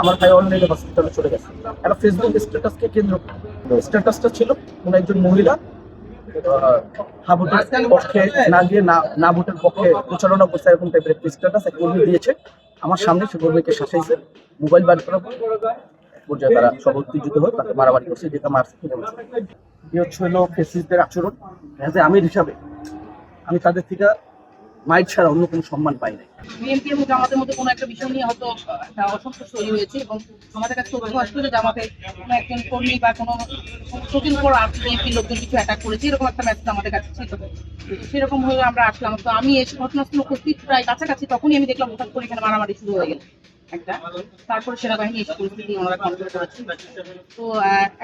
আমার ভাই অলরেডি হসপিটালে চলে গেছে। একটা ফেসবুক স্ট্যাটাসকে কেন্দ্র স্ট্যাটাসটা ছিল কোন একজন মহিলা হাবুটের পক্ষে না গিয়ে না ভোটের পক্ষে প্রচারণা করছে, এরকম টাইপের একটা স্ট্যাটাস এক কর্মী দিয়েছে। আমার সামনে সে কর্মীকে শাসাইছে, মোবাইল বার করার পর্যায়ে তারা সব উত্তেজিত হয়ে তাকে মারামারি করছে, যেটা মারছে কিনে হচ্ছে হলো ফেসিস্টদের আচরণ। আমির হিসাবে আমি তাদের থেকে মাইট ছাড়া অন্য কোনো সম্মান পাই নাই। বিএনপি এবং জামাতের মধ্যে কোনো একটা বিষয় নিয়ে হয়তো একটা অসন্তোষ তৈরি হয়েছে এবং আমাদের কাছে তথ্য আসলো যে জামাতে কোনো একজন কর্মী বা কোনো সংসদের উপর আর বিএনপির লোকজন কিছু অ্যাটাক করেছে, এরকম একটা মেসেজ আমাদের কাছে ছিল। সেরকম হয়ে আমরা আসলাম। তো আমি এসে ঘটনাস্থল উপস্থিত প্রায় কাছাকাছি, তখনই আমি দেখলাম হঠাৎ করে এখানে মারামারি শুরু হয়ে গেল একটা। তারপরে সেনাবাহিনী এসে পরিস্থিতি ওনারা কন্ট্রোল করেছে। তো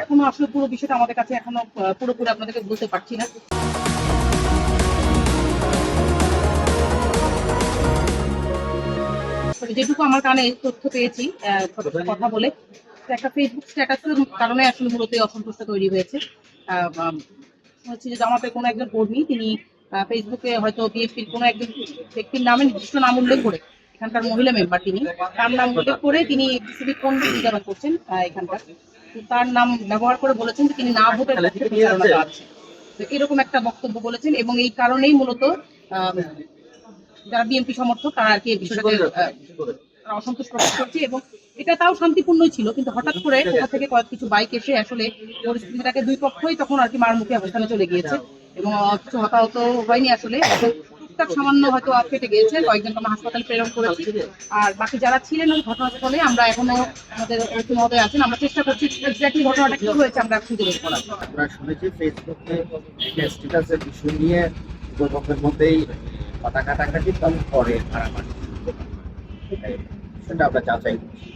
এখনো আসলে পুরো বিষয়টা আমাদের কাছে এখনো পুরোপুরি আপনাদেরকে বলতে পারছি না। যেটুকু আমার কানে তথ্য পেয়েছি কথা বলে, একটা ফেসবুক স্ট্যাটাসের কারণে আসলে মূলত অসন্তোষটা তৈরি হয়েছে। হচ্ছে যে জামাতের কোনো একজন কর্মী তিনি ফেসবুকে হয়তো বিএনপির কোনো একজন ব্যক্তির নামে নির্দিষ্ট নাম উল্লেখ করে, এখানকার মহিলা মেম্বার তিনি তার নাম উল্লেখ করে তিনি সিভিক পণ্য বিতরণ করছেন এখানকার, তার নাম ব্যবহার করে বলেছেন যে তিনি না ভোটের পক্ষে প্রচারণা চালাচ্ছেন। তো এরকম একটা বক্তব্য বলেছেন এবং এই কারণেই মূলত যারা বিএনপি সমর্থক তারা আর কি এই বিষয়টাকে অসন্তোষ প্রকাশ করছে। এবং এটা তাও শান্তিপূর্ণই ছিল, কিন্তু হঠাৎ করে কোথা থেকে কিছু বাইক এসে আসলে পরিস্থিতিটাকে দুই পক্ষই তখন আর কি মারমুখী অবস্থানে চলে গিয়েছে এবং কিছু হতাহত হয়নি আসলে। টুকটাক সামান্য হয়তো কেটে গিয়েছে, কয়েকজনকে আমরা হাসপাতালে প্রেরণ করেছি। আর বাকি যারা ছিলেন ওই ঘটনাস্থলে আমরা এখনো আমাদের মহোদয় আছেন, আমরা চেষ্টা করছি এক্স্যাক্টলি ঘটনাটা কি হয়েছে আমরা খুঁজে বের করার। আমরা শুনেছি ফেসবুকে স্ট্যাটাসের বিষয় নিয়ে দুই পক্ষের মধ্যেই কথা কাটাকাটি পরে মারামারি, সেটা আমরা যাচাই করছি।